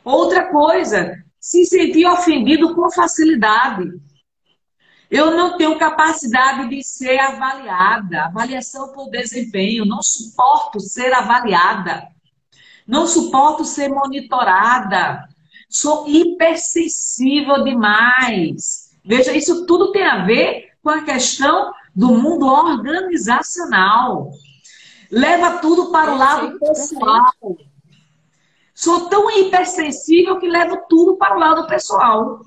Outra coisa, se sentir ofendido com facilidade. Eu não tenho capacidade de ser avaliada. Avaliação por desempenho. Não suporto ser avaliada. Não suporto ser monitorada. Sou hipersensível demais. Veja, isso tudo tem a ver com a questão do mundo organizacional. Leva tudo para o lado pessoal. Sou tão hipersensível que levo tudo para o lado pessoal.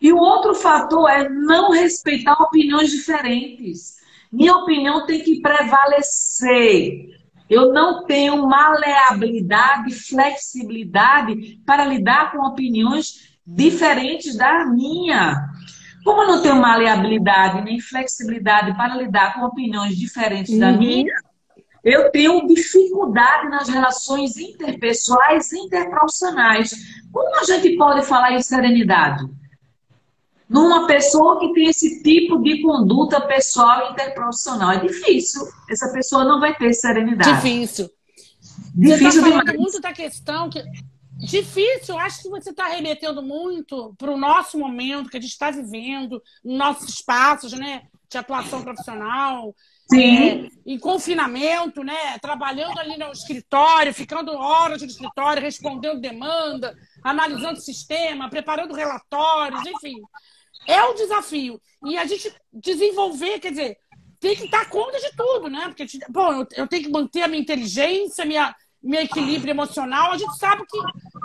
E o outro fator é não respeitar opiniões diferentes. Minha opinião tem que prevalecer. Eu não tenho maleabilidade, flexibilidade para lidar com opiniões diferentes da minha. Como eu não tenho maleabilidade nem flexibilidade para lidar com opiniões diferentes da minha, eu tenho dificuldade nas relações interpessoais e interprofissionais. Como a gente pode falar em serenidade? Numa pessoa que tem esse tipo de conduta pessoal e interprofissional. É difícil. Essa pessoa não vai ter serenidade. Difícil. Difícil você tá demais. Muito da questão que... Difícil, acho que você está remetendo muito para o nosso momento que a gente está vivendo, nos nossos espaços, né, de atuação profissional, em confinamento, né, trabalhando ali no escritório, ficando horas no escritório, respondendo demanda, analisando o sistema, preparando relatórios, enfim. É um desafio. E a gente desenvolver, quer dizer, tem que dar conta de tudo, né? Porque, bom, eu tenho que manter a minha inteligência, meu equilíbrio emocional. A gente sabe que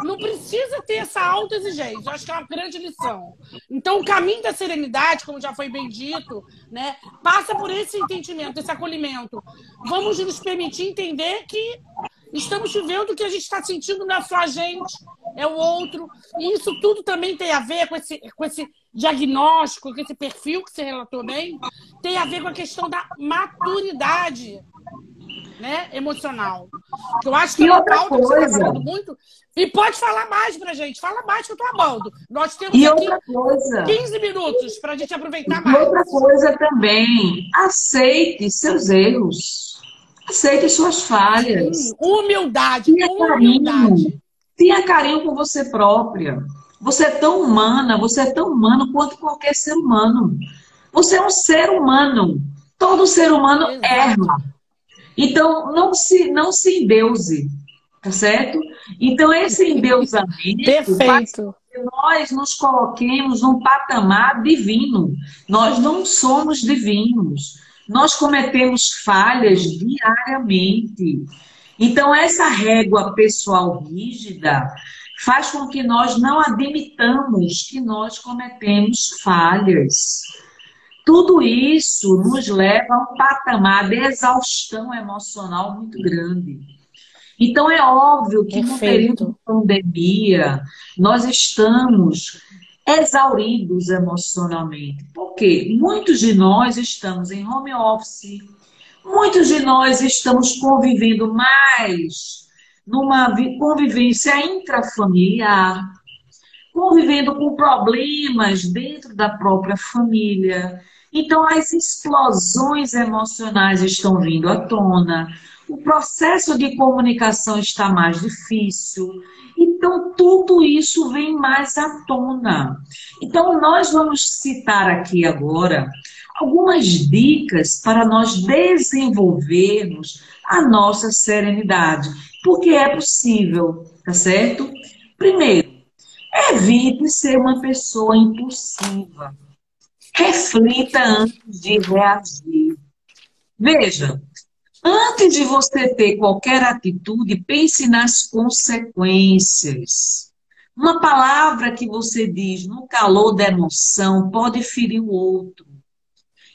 não precisa ter essa autoexigência. Eu acho que é uma grande lição. Então, o caminho da serenidade, como já foi bem dito, né, passa por esse entendimento, esse acolhimento. Vamos nos permitir entender que estamos vivendo o que a gente está sentindo, não é só a gente, é o outro. E isso tudo também tem a ver com esse diagnóstico, com esse perfil que você relatou bem, tem a ver com a questão da maturidade, né, emocional. Eu acho que é uma pauta que você está falando muito. E pode falar mais pra gente. Fala mais que eu tô amando. Nós temos aqui 15 minutos pra gente aproveitar mais. Outra coisa também. Aceite seus erros. Aceite suas falhas. Humildade. Humildade. Tenha carinho com você própria. Você é tão humana, você é tão humano quanto qualquer ser humano. Você é um ser humano. Todo ser humano erra. Exato. Então, não se endeuse, tá certo? Então, esse endeusamento faz com Perfeito. que nós nos coloquemos num patamar divino. Nós não somos divinos. Nós cometemos falhas diariamente. Então, essa régua pessoal rígida faz com que nós não admitamos que nós cometemos falhas. Tudo isso nos leva a um patamar de exaustão emocional muito grande. Então, é óbvio que no período de Perfeito. pandemia, nós estamos exauridos emocionalmente. Por quê? Muitos de nós estamos em home office, muitos de nós estamos convivendo mais numa convivência intrafamiliar, convivendo com problemas dentro da própria família. Então, as explosões emocionais estão vindo à tona, o processo de comunicação está mais difícil. Então, tudo isso vem mais à tona. Então, nós vamos citar aqui agora algumas dicas para nós desenvolvermos a nossa serenidade, porque é possível, tá certo? Primeiro, evite ser uma pessoa impulsiva. Reflita antes de reagir. Veja, antes de você ter qualquer atitude, pense nas consequências. Uma palavra que você diz no calor da emoção pode ferir o outro.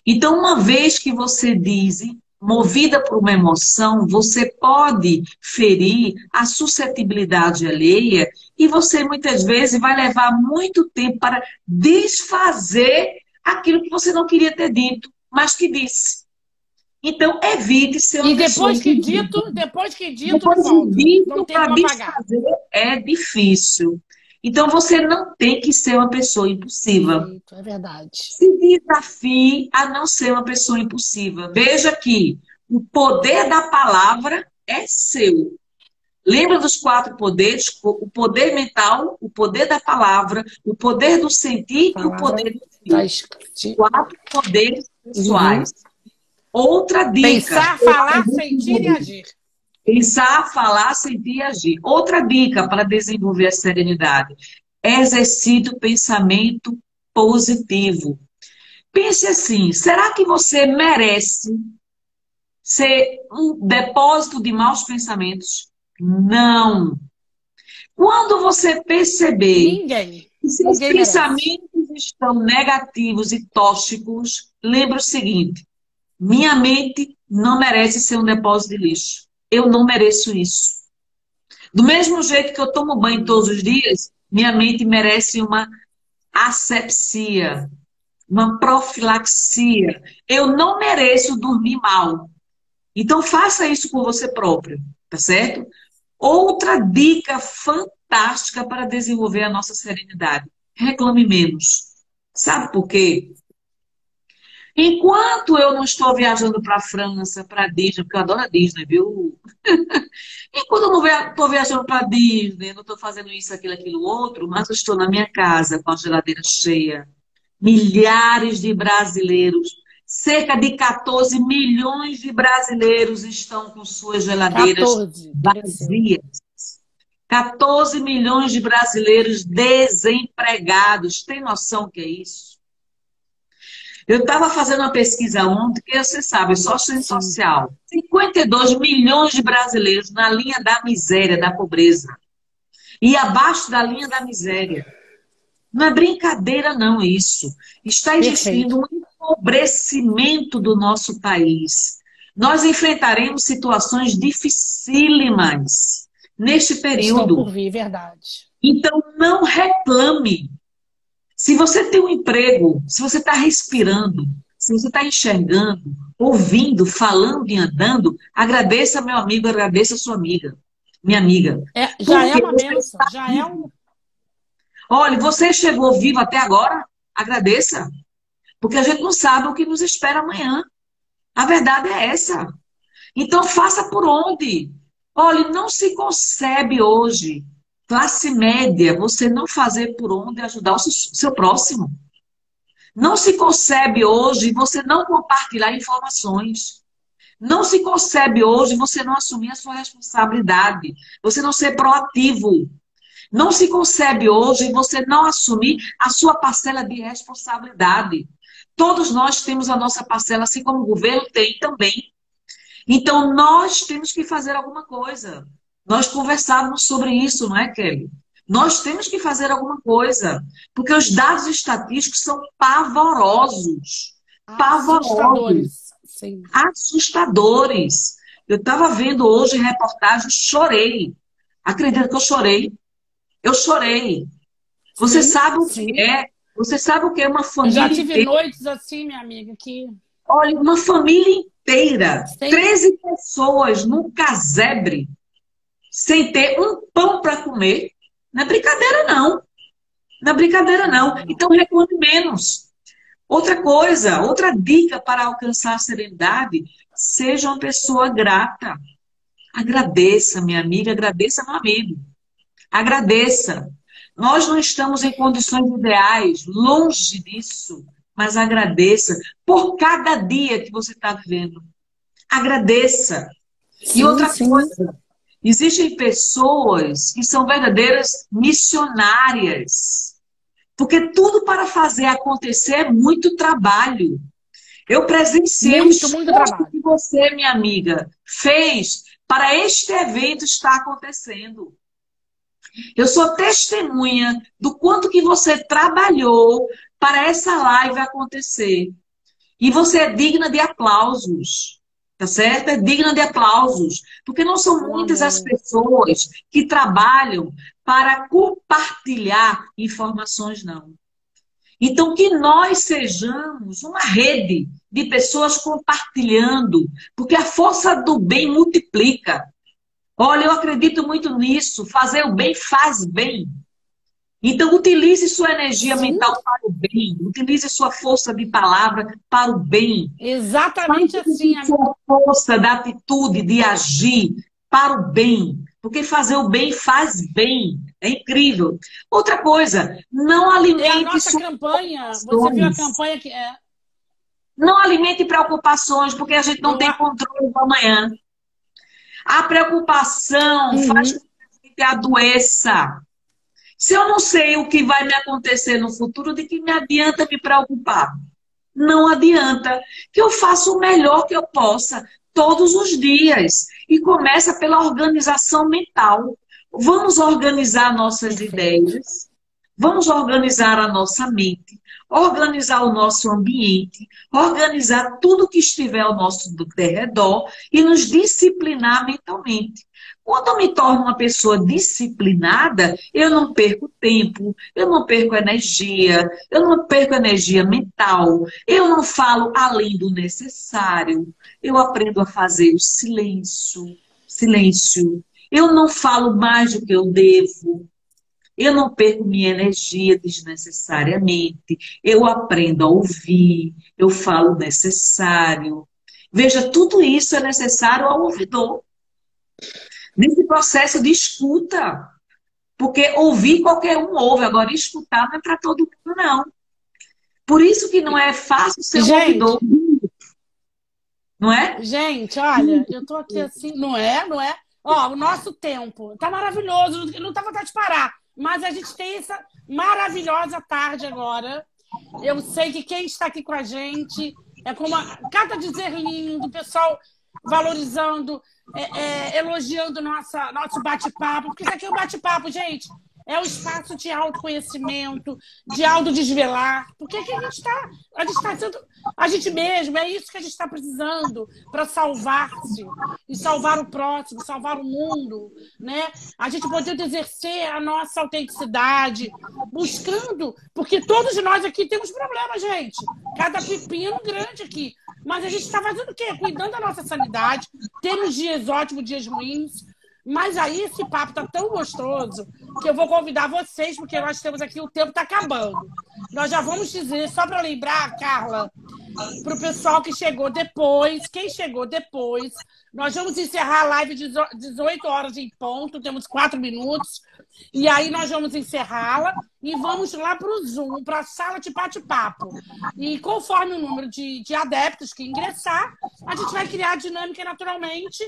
Então, uma vez que você diz, movida por uma emoção, você pode ferir a suscetibilidade alheia e você muitas vezes vai levar muito tempo para desfazer aquilo que você não queria ter dito, mas que disse. Então, evite ser E uma pessoa impulsiva. depois que dito, não Depois de volta. Não dito, tem para como apagar. desfazer é difícil. Então, você não tem que ser uma pessoa impulsiva. Perfeito, é verdade. Se desafie a não ser uma pessoa impulsiva. Veja que o poder da palavra é seu. Lembra dos 4 poderes? O poder mental, o poder da palavra, o poder do sentir e o Palavra poder do da espírito. 4 poderes pessoais. Outra dica. Pensar, falar, sentir e agir. Pensar, falar, sentir e agir. Outra dica para desenvolver a serenidade. Exercite o pensamento positivo. Pense assim, será que você merece ser um depósito de maus pensamentos? Não. Quando você perceber Ninguém. que seus Ninguém merece. pensamentos estão negativos e tóxicos, lembre o seguinte, minha mente não merece ser um depósito de lixo. Eu não mereço isso. Do mesmo jeito que eu tomo banho todos os dias, minha mente merece uma asepsia, uma profilaxia. Eu não mereço dormir mal. Então faça isso por você próprio, tá certo? Outra dica fantástica para desenvolver a nossa serenidade. Reclame menos. Sabe por quê? Enquanto eu não estou viajando para a França, para a Disney, porque eu adoro a Disney, viu? Enquanto eu não estou viajando para a Disney, não estou fazendo isso, aquilo, outro, mas eu estou na minha casa com a geladeira cheia. Milhares de brasileiros, cerca de 14 milhões de brasileiros estão com suas geladeiras 14. Cresceu. vazias. 14 milhões de brasileiros desempregados. Tem noção que é isso? Eu estava fazendo uma pesquisa ontem, que você sabe, só ciência social. 52 milhões de brasileiros na linha da miséria, da pobreza. E abaixo da linha da miséria. Não é brincadeira, não, isso. Está existindo um empobrecimento do nosso país. Nós enfrentaremos situações dificílimas neste Estão período. por vir, verdade. Então, não reclame. Se você tem um emprego, se você está respirando, se você está enxergando, ouvindo, falando e andando, agradeça, meu amigo, agradeça sua amiga, minha amiga. Já é Porque uma você bênção. está Já é vivo. Olha, você chegou vivo até agora, agradeça. Porque a gente não sabe o que nos espera amanhã. A verdade é essa. Então faça por onde. Olha, não se concebe hoje Classe média, você não fazer por onde ajudar o seu próximo. Não se concebe hoje você não compartilhar informações. Não se concebe hoje você não assumir a sua responsabilidade, você não ser proativo. Não se concebe hoje você não assumir a sua parcela de responsabilidade. Todos nós temos a nossa parcela, assim como o governo tem também. Então, nós temos que fazer alguma coisa. Nós conversávamos sobre isso, não é, Kelly? Nós temos que fazer alguma coisa, porque os dados estatísticos são pavorosos. Pavorosos. Assustadores. Sim. Assustadores. Eu estava vendo hoje reportagens, chorei. Acredito que eu chorei. Eu chorei. Você Sim, sabe o sim. que é? Você sabe o que é uma Eu já família tive inteira? noites assim, minha amiga, que... Olha, uma família inteira, Sim. 13 pessoas num casebre, sem ter um pão para comer. Não é brincadeira, não. Não é brincadeira, não. Então, reclame menos. Outra coisa, outra dica para alcançar a serenidade, seja uma pessoa grata. Agradeça, minha amiga, agradeça, meu amigo. Agradeça. Nós não estamos em condições ideais, longe disso, mas agradeça por cada dia que você está vivendo. Agradeça. E outra coisa, existem pessoas que são verdadeiras missionárias, porque tudo para fazer acontecer é muito trabalho. Eu presenciei o muito esforço trabalho. que você, minha amiga, fez para este evento estar acontecendo. Eu sou testemunha do quanto que você trabalhou para essa live acontecer. E você é digna de aplausos, tá certo? É digna de aplausos. Porque não são muitas as pessoas que trabalham para compartilhar informações, não. Então, que nós sejamos uma rede de pessoas compartilhando, porque a força do bem multiplica. Olha, eu acredito muito nisso. Fazer o bem faz bem. Então, utilize sua energia mental para o bem. Utilize sua força de palavra para o bem. Exatamente assim. Sua força da atitude, de agir para o bem. Porque fazer o bem faz bem. É incrível. Outra coisa, não alimente... É a nossa campanha. Você viu a campanha que é... Não alimente preocupações, porque a gente não tem controle do amanhã. A preocupação faz com que a gente adoeça. Se eu não sei o que vai me acontecer no futuro, de que me adianta me preocupar? Não adianta. Que eu faça o melhor que eu possa todos os dias. E começa pela organização mental. Vamos organizar nossas ideias. Vamos organizar a nossa mente. Organizar o nosso ambiente. Organizar tudo que estiver ao nosso derredor. E nos disciplinar mentalmente. Quando eu me torno uma pessoa disciplinada, eu não perco tempo, eu não perco energia mental, eu não falo além do necessário, eu aprendo a fazer o silêncio, eu não falo mais do que eu devo, eu não perco minha energia desnecessariamente, eu aprendo a ouvir, eu falo o necessário. Veja, tudo isso é necessário ao ouvidor. Nesse processo de escuta. Porque ouvir qualquer um ouve, agora escutar não é para todo mundo, não. Por isso que não é fácil ser um ouvidor. Não é? Gente, olha, eu tô aqui assim, não é? Ó, o nosso tempo tá maravilhoso, não tava vontade de parar, mas a gente tem essa maravilhosa tarde agora. Eu sei que quem está aqui com a gente é como cada dizer lindo, o pessoal valorizando, elogiando nosso bate-papo, porque isso aqui é um bate-papo, gente. É um espaço de autoconhecimento, de autodesvelar. Porque que a gente está sendo a gente mesmo, é isso que a gente está precisando para salvar-se e salvar o próximo, salvar o mundo, né? A gente poder exercer a nossa autenticidade, buscando, porque todos nós aqui temos problemas, gente. Cada pepino grande aqui. Mas a gente está fazendo o quê? Cuidando da nossa sanidade, temos dias ótimos, dias ruins. Mas aí esse papo tá tão gostoso que eu vou convidar vocês, porque nós temos aqui, o tempo tá acabando. Nós já vamos dizer, só para lembrar, Carla, para o pessoal que chegou depois. Quem chegou depois, nós vamos encerrar a live 18 horas em ponto, temos 4 minutos. E aí nós vamos encerrá-la e vamos lá para o Zoom, para a sala de bate-papo. E conforme o número de adeptos que ingressar, a gente vai criar a dinâmica naturalmente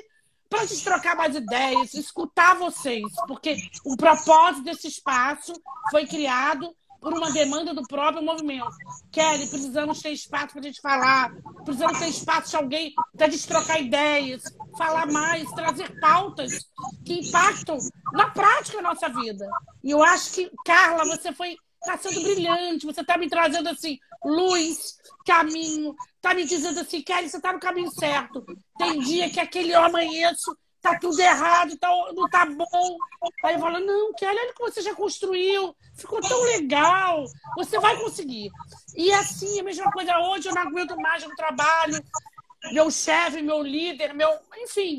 para a gente trocar mais ideias, escutar vocês. Porque o propósito desse espaço foi criado por uma demanda do próprio movimento. Kelly, precisamos ter espaço para a gente falar, precisamos ter espaço de alguém para a gente trocar ideias, falar mais, trazer pautas que impactam na prática a nossa vida. E eu acho que, Carla, você está sendo brilhante, você está me trazendo assim, luz, caminho, está me dizendo assim, Kelly, você está no caminho certo. Tem dia que aquele eu amanheço, tá tudo errado, não tá bom. Aí eu falo, não, Kelly, olha o que você já construiu, ficou tão legal, você vai conseguir. E assim, a mesma coisa, hoje eu não aguento mais no trabalho, meu chefe, meu líder, enfim.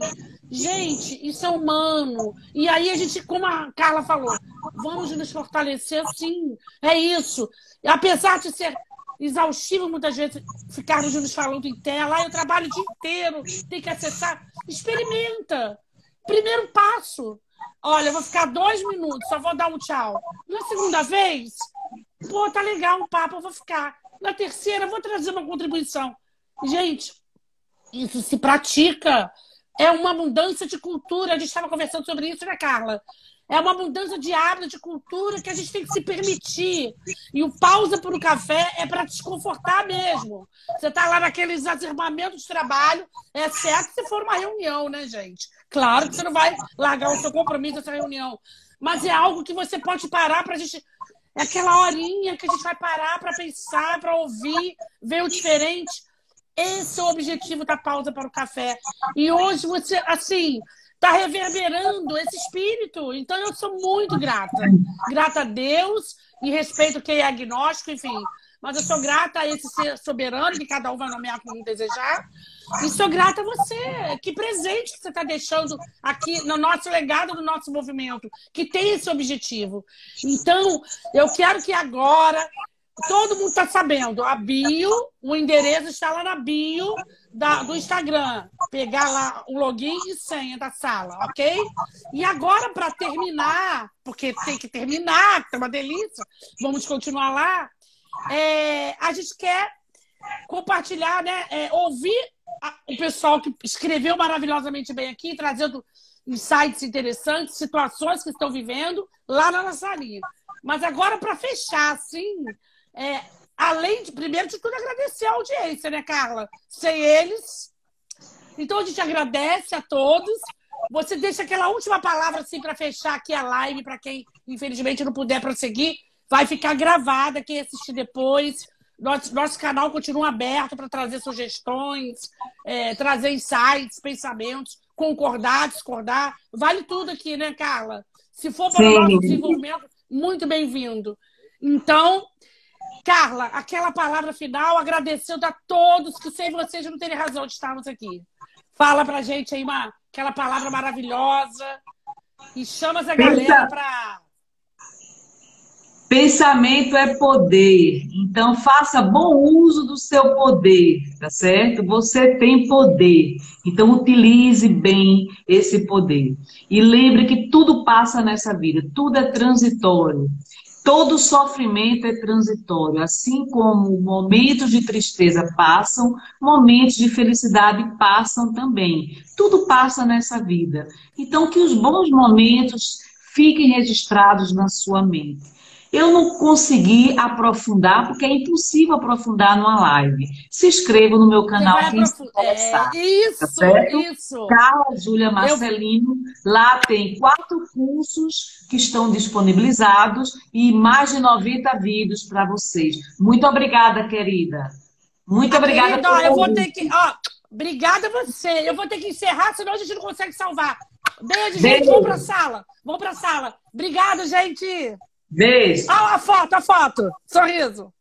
Gente, isso é humano. E aí a gente, como a Carla falou, vamos nos fortalecer, sim, é isso. E apesar de ser exaustivo muitas vezes ficarmos juntos falando em tela, eu trabalho o dia inteiro, tem que acessar, experimenta. Primeiro passo, olha, eu vou ficar 2 minutos, só vou dar um tchau. Na segunda vez, pô, tá legal o papo, eu vou ficar. Na terceira, eu vou trazer uma contribuição. Gente, isso se pratica, é uma mudança de cultura, a gente estava conversando sobre isso, né, Carla? É uma mudança de hábito, de cultura que a gente tem que se permitir. E o pausa por um café é para desconfortar mesmo. Você está lá naquele exacerbamento de trabalho, exceto se for uma reunião, né, gente? Claro que você não vai largar o seu compromisso nessa reunião. Mas é algo que você pode parar para a gente... É aquela horinha que a gente vai parar para pensar, para ouvir, ver o diferente. Esse é o objetivo da pausa para o café. E hoje você, assim... está reverberando esse espírito. Então, eu sou muito grata. Grata a Deus e respeito quem é agnóstico, enfim. Mas eu sou grata a esse ser soberano, que cada um vai nomear como desejar. E sou grata a você. Que presente que você está deixando aqui no nosso legado, no nosso movimento, que tem esse objetivo. Então, eu quero que agora... Todo mundo está sabendo. A bio, o endereço está lá na bio do Instagram. Pegar lá o login e senha da sala, ok? E agora, para terminar, porque tem que terminar, que é uma delícia, vamos continuar lá. A gente quer compartilhar, né? Ouvir o pessoal que escreveu maravilhosamente bem aqui, trazendo insights interessantes, situações que estão vivendo lá na nossa linha. Mas agora, para fechar, assim... além de, primeiro de tudo, agradecer a audiência, né, Carla? Sem eles. Então, a gente agradece a todos. Você deixa aquela última palavra assim para fechar aqui a live, para quem, infelizmente, não puder prosseguir. Vai ficar gravada, quem assistir depois. Nosso canal continua aberto para trazer sugestões, trazer insights, pensamentos, concordar, discordar. Vale tudo aqui, né, Carla? Se for para o nosso desenvolvimento, muito bem-vindo. Então... Carla, aquela palavra final, agradecendo a todos que sem vocês não terem razão de estarmos aqui. Fala pra gente aí aquela palavra maravilhosa e chama a galera para... Pensamento é poder, então faça bom uso do seu poder, tá certo? Você tem poder, então utilize bem esse poder. E lembre que tudo passa nessa vida, tudo é transitório. Todo sofrimento é transitório, assim como momentos de tristeza passam, momentos de felicidade passam também. Tudo passa nessa vida. Então, que os bons momentos fiquem registrados na sua mente. Eu não consegui aprofundar, porque é impossível aprofundar numa live. Se inscreva no meu canal, quem se interessar. Isso, tá isso. Carla Júlia Marcelino. Lá tem 4 cursos que estão disponibilizados e mais de 90 vídeos para vocês. Muito obrigada, querida. Muito obrigada. Querida, eu vou ter que... obrigada a você. Eu vou ter que encerrar, senão a gente não consegue salvar. Beijo, gente. Vamos para a sala. Vamos para a sala. Obrigada, gente. Beijo. A foto. Sorriso.